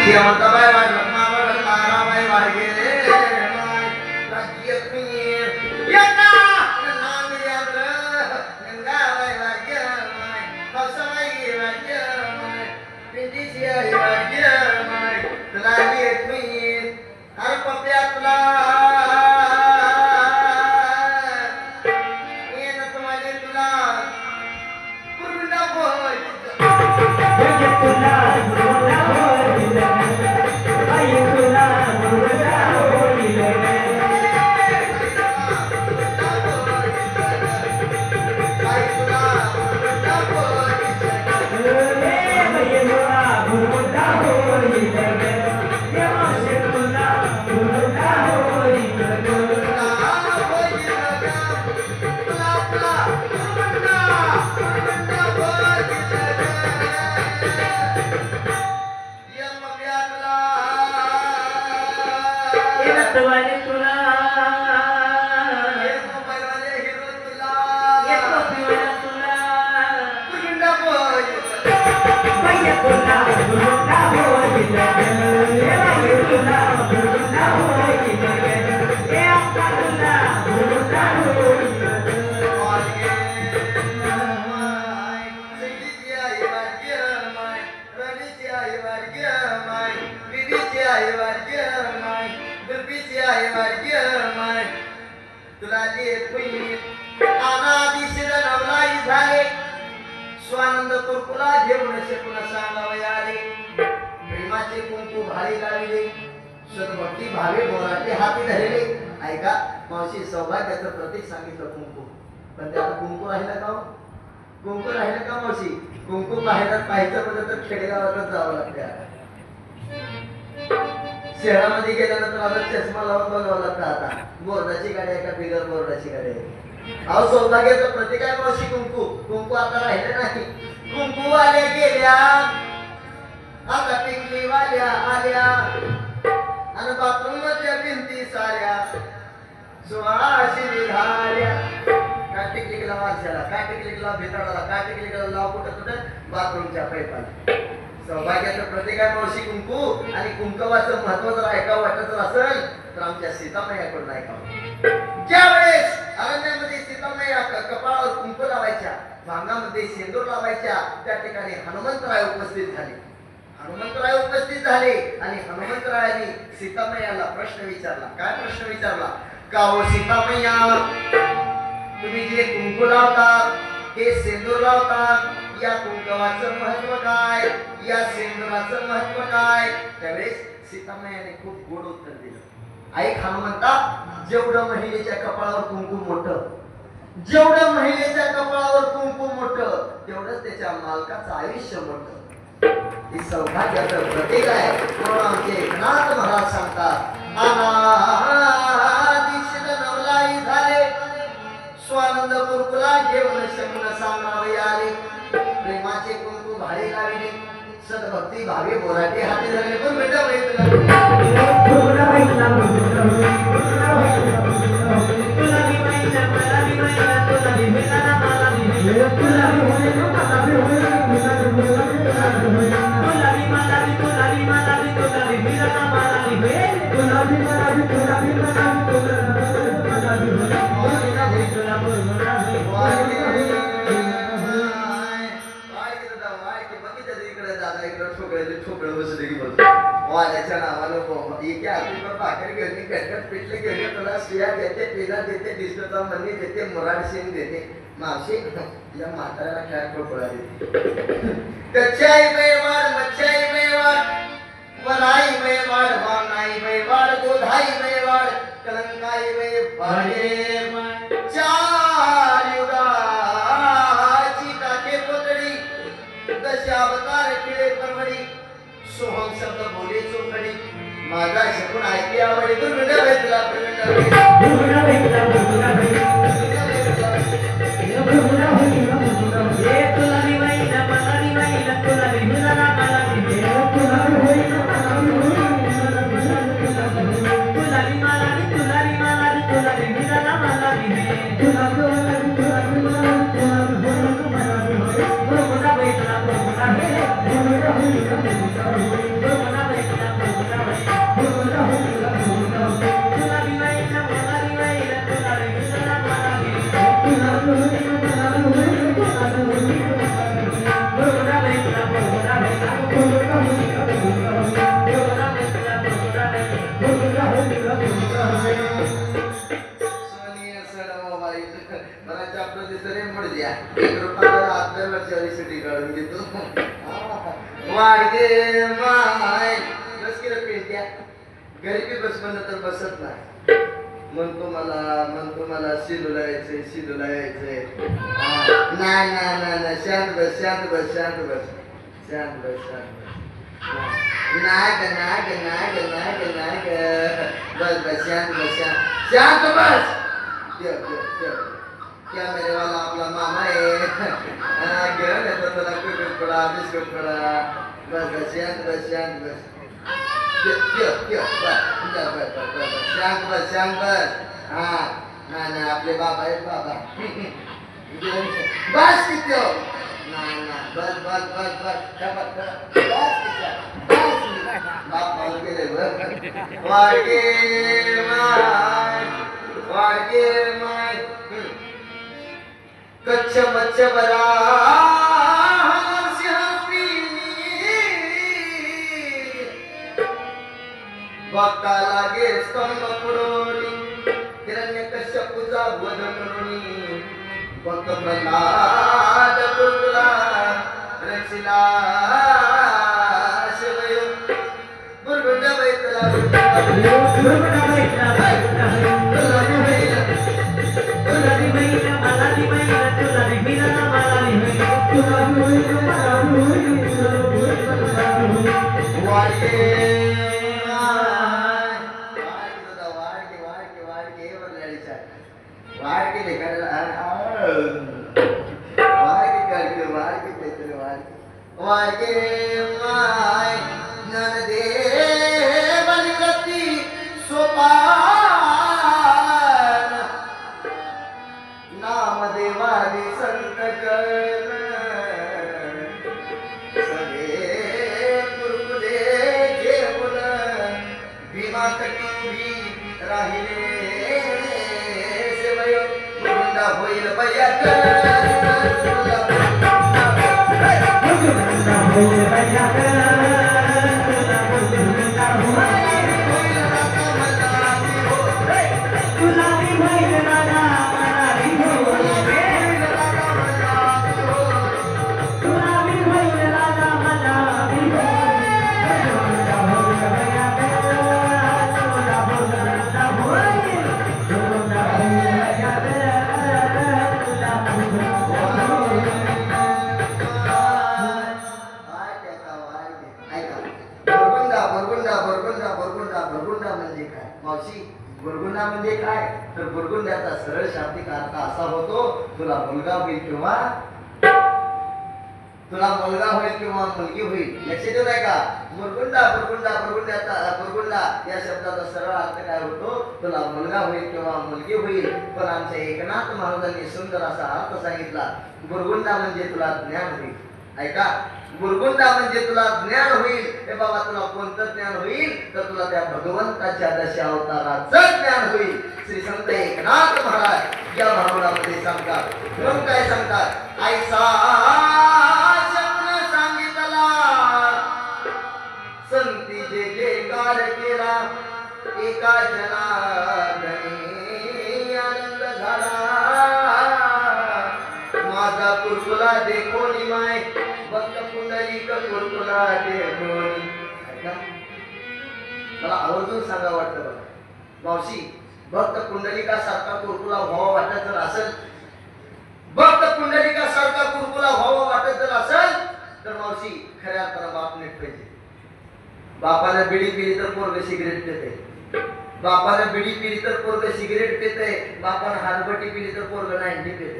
शेवंताबाई मामा ताराबाई वागे राज्य यंदा नाम यात्र गंगाबाई वागे हौसाबाई वागे पिंडीची आई वागे तुला येत मी अरे पप्या तुला तुला झाले स्वानंद कुरकुला घेऊन पुन्हा सांगावे आले प्रेमाचे कुंकू भारी लाविले सद्भक्ती भावे बोराटे हाती धरले ऐका मावशी सौभाग्याचं प्रतीक सांगितलं कुंकू पण त्यात कुंकू राहिला का कुंकू राहिलं का मावशी कुंकू बाहेरात पाहायचं म्हणजे तर खेडेगावातच जावं लागतं शहरामध्ये गेल्यानंतर आता चष्मा लावून बघावं लागतं आता बोर्डाची गाडी आहे का बिगर बोर्डाची गाडी आहे अहो सौभाग्याचं प्रतीक आहे मावशी कुंकू कुंकू आता राहिलं नाही कुंकू वाल्या गेल्या आता टिकली वाल्या आल्या आणि बाथरूम मधल्या भिंती साऱ्या सुवासिनी झाल्या काय टिकली गेला माणसाला काय टिकली गेला भिताडाला काय टिकली गेला लाव कुठं कुठं बाथरूमच्या पैपाला सौभाग्याचं प्रतीक आहे मावशी कुंकू आणि कुंकवाचं महत्व जर ऐकावं वाटत असेल तर आमच्या सीतामाईकडून ऐकावं ज्यावेळेस अरण्यामध्ये सीतामाई कपाळावर कुंकू लावायच्या भांगामध्ये शेंदूर लावायच्या त्या ठिकाणी हनुमंतराय उपस्थित झाले हनुमंतराय उपस्थित झाले आणि हनुमंतरायांनी सीतामैयाला प्रश्न विचारला काय प्रश्न विचारला का हो सीतामैया तुम्ही जे कुंकू लावतात हे शेंदूर लावतात या कुंकवाचं महत्व काय या शेंदुराचं महत्व काय त्यावेळेस सीतामाईने खूप गोड उत्तर दिलं ऐक हनुमंता जेवढं महिलेच्या कपाळावर कुंकू मोठं जेवढं महिलेच्या कपाळावर कुंकू मोठं तेवढंच त्याच्या मालकाचं आयुष्य मोठं हे सौभाग्याचं प्रतीक आहे म्हणून आमचे एकनाथ महाराज सांगतात नवलाई झाले स्वानंद कुरकुला घेऊन शमन सांगावे आले प्रेमाचे कुंकू भाडे लाविले सद्भक्ती भावे बोराटे हाती धरले पण बेटा वाल्याच्या नावानं भाकर घेऊन कटकट पिठले घेऊन तुला शिया देते पिला देते डिस्कोचा मनी देते मुराड सिंग देते मावशी या म्हाताऱ्याला खेळ खोपळा देते कच्चाई बेवाड मच्छाई बेवाड वनाई बेवाड वानाई बेवाड गोधाई बेवाड कलंकाई बेवाडे चार युगाची टाके पोतडी दशावतार खिळे परवडी सोहम शब्द बोले चोखडी माझा शकून ऐकी आवडे दुर्मिळ भेटला Thank you. पेंट्या 1 रुपयाला आपल्या वर्षाची सुट्टी काढून घेतो वाढगे माय बस केलं पेंट्या गरीबी बस म्हणलं तर बसत नाही म्हणतो मला शिलूला यायचंय नाही नाही शांत बस शांत बस क्या मेरे वाला आपला मामा आहे घेऊन येतो तुला बिस्कुट पडा बस शांत बस शांत बस हा नाही आपले बाबा आहेत बाबा बस किती बस बाप गेले वाडगे माय कच्छ मच्छ बरा बघता लागे स्तंभ पुरवणी हिरण्यकश्यपूचा वध म्हणून भक्त प्रल्हाद कुंडला रचिला शिवय बुरगुंड वाडगे माय ज्ञानदेव बलिवती सोपान नामदेवानी संत जन सगळे गुरुकुले घेऊन भीमा तटी राहिले सेवय गुंडा होईल बयात गुरगुंडा म्हणजे काय तर गुरगुंड्याचा सरळ शाब्दिक अर्थ असा होतो तुला मुलगा होईल किंवा मुलगी होईल. लक्षात येत आहे का? गुरगुंडा या शब्दाचा सरळ अर्थ काय होतो तुला मुलगा होईल किंवा मुलगी होईल. पण आमच्या एकनाथ महाराजांनी सुंदर असा अर्थ सांगितला. गुरगुंडा म्हणजे तुला ज्ञान होईल. ऐका, गुरगुंडा म्हणजे तुला ज्ञान होईल. हे बाबा तुला कोणतं ज्ञान होईल तर तुला त्या भगवंताच्या दशावताराचं ज्ञान होईल. श्री संत एकनाथ महाराज या भावनामध्ये सांगतात. मग काय सांगतात? ऐसा शब्द सांगितला संती जे जे कार केला एका जनार्दनी आनंद झाला. माझा कुरकुला देखोनी माय भक्त पुंडलिक कुरकुला देखोनी. मला आवर्जून सांगा वाटतं बघा मावशी, भक्त पुंडलिकासारखा कुरकुला व्हावा वाटत जर असेल, भक्त पुंडलिकासारखा कुरकुला व्हावा वाटत जर असेल तर मावशी खऱ्या अर्थानं बाप नीट पाहिजे. बापाला बिडी पिली तर पोरग सिगरेट पिते, बापाला बिडी पिली तर पोरग सिगरेट पिते, बापाला हातबटी पिली तर पोरग 90 पिते.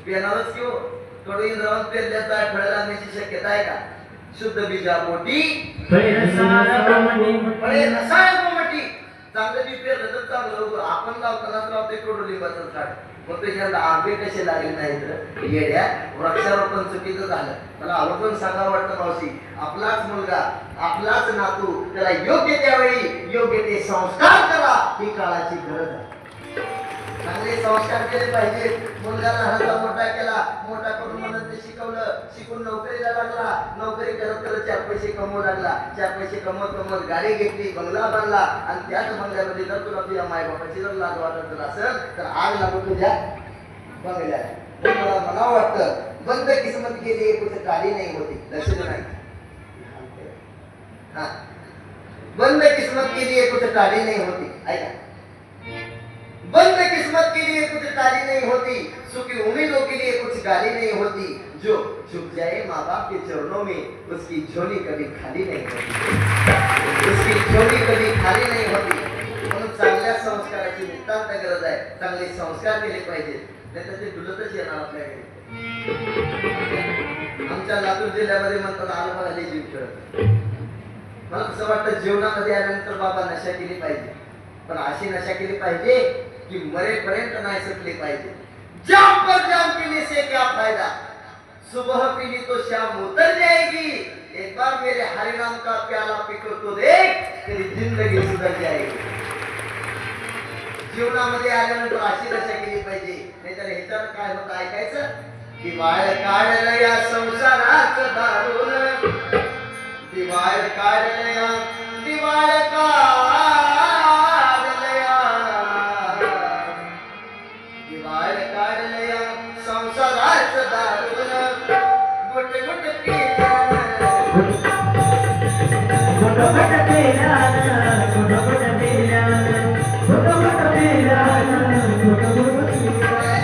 पेनारच किंवा कडू इंद्रावण पेरल्याचा फळ लागण्याची शक्यता आहे का? शुद्ध बीजापोटी फळे रसायन कोमटी. चांगलं बी पेरलं तर चांगलं. आपण लावतानाच लावते कडुलिंबाचं झाड, मग त्याच्यात आंबे कसे लागले नाहीत येड्या. वृक्षारोपण चुकीचं झालं. मला आवर्जून सांगावं वाटतं मावशी, आपलाच मुलगा आपलाच नातू त्याला योग्य त्यावेळी योग्य ते संस्कार करा. ही काळाची गरज आहे. चांगले संस्कार केले पाहिजे. मुलगा लहानचा मोठा केला, मोठा करून म्हणून ते शिकवलं, शिकून नोकरीला लागला, नोकरी करत करत 4 पैसे कमवू लागला, 4 पैसे कमवत गाडी घेतली, बंगला बांधला. आणि त्याच बंगल्यामध्ये जर तुला तुझ्या मायबापाची जर लाज वाटत असेल तर आग लागू तुझ्या बंगल्यात. पण मला वाटतं बंद किस्मत के लिए कुछ गाली नहीं होती. लक्ष नाही. हाँ, बंद किस्मत के लिए कुछ ताली नहीं होती. ऐका, बंद किस्मत के लिए कुछ ताली नहीं होती, सुखी उम्मीदों के लिए कुछ गाली नहीं होती. जो झुक जाए माँ बाप के चरणों में उसकी झोली कभी खाली नहीं होती. उसकी झोली कभी खाली नाही होती. म्हणून चांगल्या संस्काराची नितांत गरज आहे. चांगले संस्कार केले पाहिजे, नाहीतर ते डुलतच येणार आपल्याकडे. आमच्या लातूर जिल्ह्यामध्ये म्हणतात आलमा झाली जीव खेळत. मला असं वाटतं जीवनामध्ये आल्यानंतर बाबा नशा केली पाहिजे, पण अशी नशा केली पाहिजे की मरेपर्यंत नाही सुटली पाहिजे. जाम पर जाम पीने से क्या फायदा, सुबह पीली तो शाम उतर जाएगी. एक बार मेरे हरिनाम का प्याला पीकर तो देख, तेरी जिंदगी सुधर जाएगी. जीवनामध्ये आल्यानंतर अशी नशा केली पाहिजे, नाहीतर ह्याच्यानं काय होतं ऐकायचं. दिवाळ काढलं या संसाराचं दारून, दिवाळ काढलया, दिवाळ काढलया, दिवाळ काढलया संसाराचं दारून. गुट गुट पिल्यानं, गुट गुट पिल्यानं, गुट गुट पिल्यानं, गुट गुट पिल्यानं, गुट गुट पिल्यानं.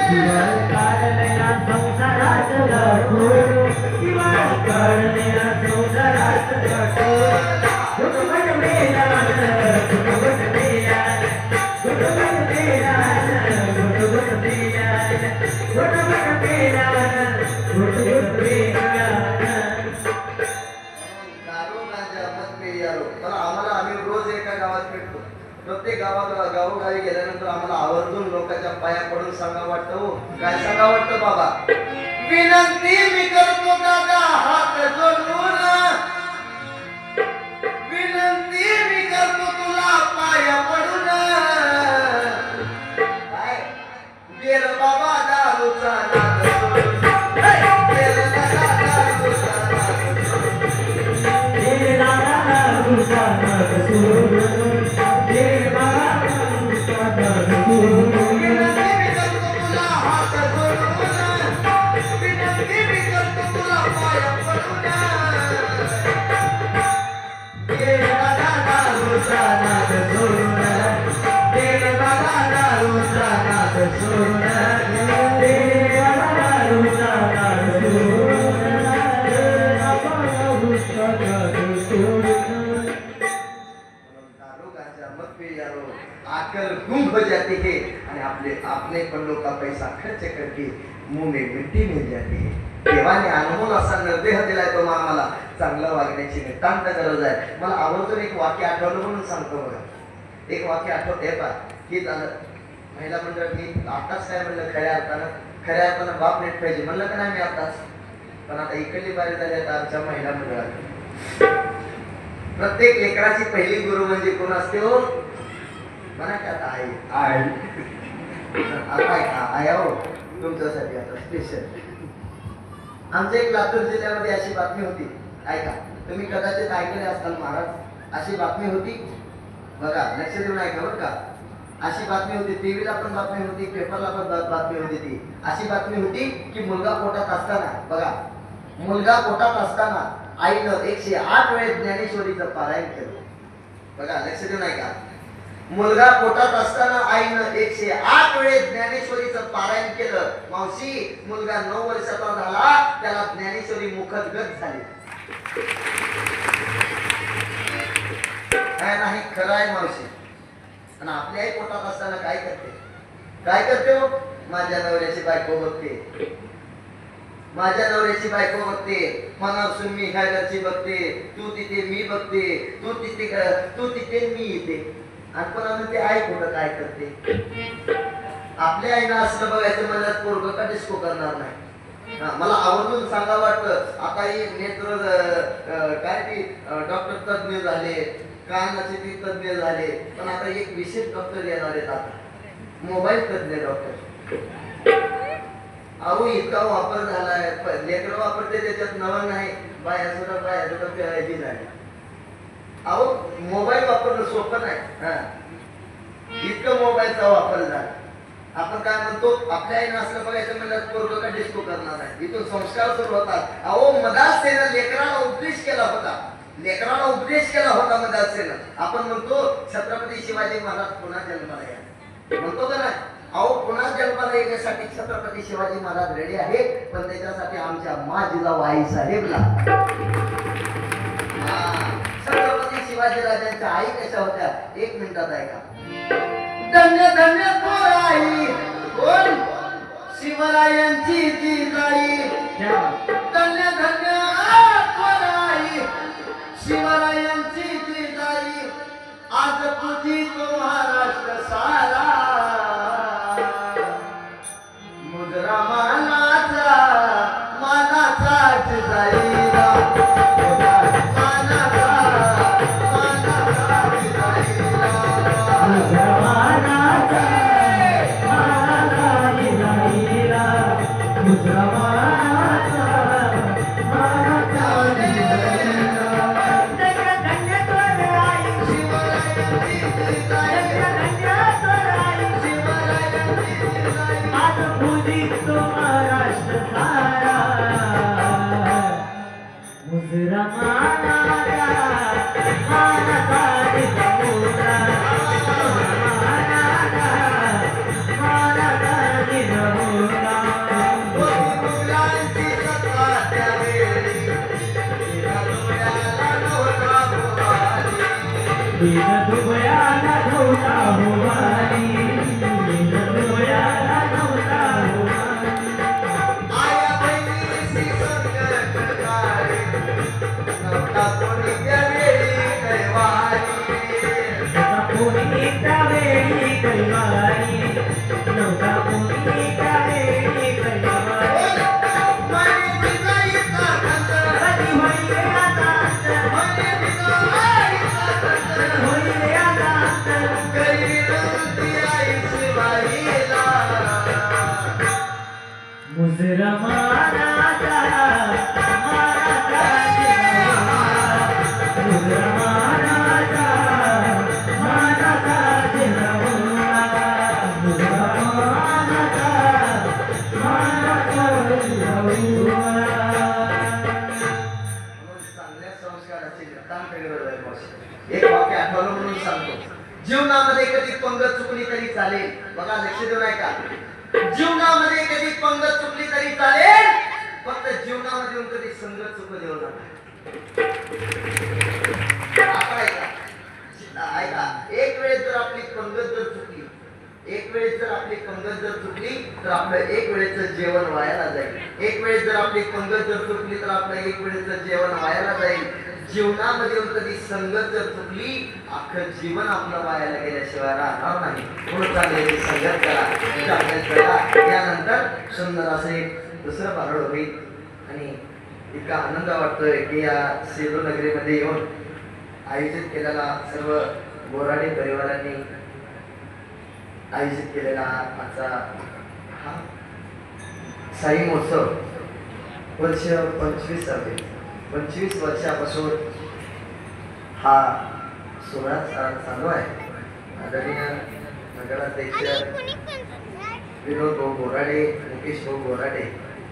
दिवाळ काढलया संसाराचं दारून, दिवाळ काढलया संसाराचं दारून. गुट गुट पिल्यानं, गुट गुट पिल्यानं, गुट गुट पिल्यानं, गुट गुट पिल्यानं, गुट गुट पिल्यानं, गुट गुट पिल्यानं. दारू गांजा मत पे यारो. पण आम्ही रोज एका गावात भेटतो. प्रत्येक गावोगावी गेल्यानंतर आम्हाला आवर्जून लोकांच्या पाया पडून सांगा वाटतं. हो काय सांगा वाटतं बाबा. विनंती मी करतो दादा हात जोडून, विनंती मी करतो तुला पाया पडून. काय गेल बाबा दारूचा नाद सोडून, गेल दादा दारूचा नाद सोडून, गेल दादा दारूचा नाद सोडून, गेल बाबा दारूचा नाद सोडून. विनंती मी करतो तुला हात जोडून, विनंती मी करतो तुला पाया पडून. गेल दादा दारूचा नाद सोडून, गेल बाबा दारूचा नाद सोडून, गेल बाबा दारूचा नाद सोडून, गेल बाबा दारूचा नाद सोडून. दारू गांजा मत पे यारो, आकर गुम हो जाते हैं आणि आपले पण लोक पैसा खर्च करके मुंह में मिट्टी मिल जाती है. देवाने अनमोल असा निर्देह दिलाय तो आम्हाला. चांगलं वागण्याची नितांत गरज आहे. मला आवर्जून एक वाक्य आठवलं म्हणून सांगतो बघा. एक वाक्य आठवते पा की झालं महिला मंडळ. मी आताच काय म्हणलं, खऱ्या अर्थानं बाप नेट पाहिजे म्हणलं का नाही मी आताच. पण आता इकडली बारी झाली आता आमच्या महिला मंडळात. प्रत्येक लेकराची पहिली गुरु म्हणजे कोण असते हो म्हणा की आता आई. आता आया हो तुमच्यासाठी आता स्पेशल. आमच्या एक लातूर जिल्ह्यामध्ये अशी बातमी होती. ऐका, तुम्ही कदाचित ऐकले असताल महाराज. अशी बातमी होती बघा, लक्ष देऊन ऐका बरं का. अशी बातमी होती, टीव्हीला पण बातमी होती, पेपरला पण बातमी होती. ती अशी बातमी होती की मुलगा पोटात असताना, बघा मुलगा पोटात असताना आईनं 108 वेळेस ज्ञानेश्वरीचं पारायण केलं. बघा लक्ष देऊन ऐका. मुलगा पोटात असताना आईनं 108 वेळेस ज्ञानेश्वरीचं पारायण केलं. मावशी मुलगा 9 वर्षाचा झाला, त्याला ज्ञानेश्वरी मुखगत झाली. काय नाही खरं आहे मावशी. आणि आपली आई पोटात असताना काय करते हो. माझ्या नवऱ्याची बायको बघते, माझ्या नवऱ्याची बायको बघते, मनापासून मी ह्या घरची बघते, तू तिथे मी बघते, तू तिथे मी येते. आणि पण म्हणते आई कुठं काय करते. आपल्या आईनं असलं बघायचं म्हणलं पोरगं का डिस्को करणार नाही. मला आवर्जून सांगा वाटतं. आता ही नेत्र काय ती डॉक्टर तज्ञ झाले, कानाचे ती तज्ञ झाले, पण आता एक विशेष डॉक्टर येणार आहेत आता, मोबाईल तज्ञ डॉक्टर. अहो इतका वापर झालाय, लेकरं वापरते त्याच्यात नवं नाही. बाया सुद्धा प्यायची झाली. अहो मोबाईल वापरणं सोपं नाही. इतकं मोबाईलचा वापर झाला आपण काय म्हणतो आपल्या आईनं असलं बघायचं म्हणलं पोरगं का डिस्को करणार आहे. इथून संस्कार सुरू होतात. अहो मदासेनं लेकराला उपदेश केला होता. लेकराला उपदेश केला होता मदासेनं. आपण म्हणतो छत्रपती शिवाजी महाराज पुन्हा जन्माला या म्हणतो का नाही. अहो पुन्हा जन्माला येण्यासाठी छत्रपती शिवाजी महाराज रेडी आहेत. पण त्याच्यासाठी आमच्या मा जिजाऊ आई साहेबला छत्रपती शिवाजी राजांच्या आई कशा होत्या 1 मिनिटात ऐका. धन्य धन्य आई कोण शिवरायांची जिजाई. धन्य धन्य आई शिवरायांची जिजाई. आज तुझी तो महाराष्ट्र सारा मुजरा मानाचा जिजाईला. एक वाक्य आठवलं म्हणून सांगतो. जीवनामध्ये कधी पंगत चुकली तरी चालेल. बघा लक्ष देऊ नाही का. जीवनामध्ये कधी पंगत चुकली तरी चालेल. फक्त जीवनामध्ये कधी संगत चुकू देऊ नका. ऐका एक वेळेस जर आपली पंगत जर चुकली तर आपलं एक वेळेचं जेवण वायाला जाईल. एक वेळेस जर आपली पंगत जर चुकली तर आपलं एक वेळेचं जेवण वायाला जाईल. जीवनामध्ये कधी संगत जर चुकली अख्खं जीवन आपलं वायाला गेल्याशिवाय राहणार नाही. म्हणून चांगली संगत करा. यानंतर सुंदर असं एक दुसरं बारळ होईल. आणि इतका आनंद वाटतोय की या सेलू नगरीमध्ये येऊन आयोजित केलेला सर्व बोराडे परिवारांनी आयोजित केलेला आजचा हा साई महोत्सव वर्ष 25 वर्षापासून हा सोहळा चालू आहे. आदरणीय नगराध्यक्ष विनोद भाऊ बोराडे, मुकेश भाऊ बोराडे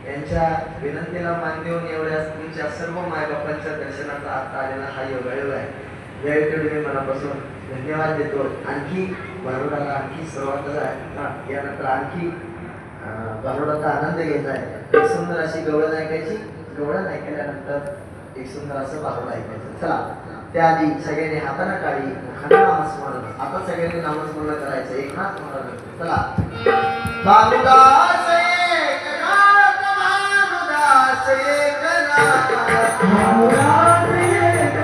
यांच्या विनंतीला मान देऊन एवढ्या तुमच्या सर्व मायबापांच्या दर्शनाचा आता आलेला हा योगायोग आहे. यावेळी मी मनापासून धन्यवाद देतो. आणखी बारोडाला आणखी सुरुवात आहे. यानंतर आणखी बारोडाचा आनंद घ्यायचा आहे. एक सुंदर अशी गवळण ऐकायची. गवळण ऐकल्यानंतर एक सुंदर असं बारोड ऐकायचं. चला त्याआधी सगळ्यांनी हाताने काढी मुखाने नामस्मरण. आता सगळ्यांनी नामस्मरण करायचं. एकनाथ महाराज. चला बारोडा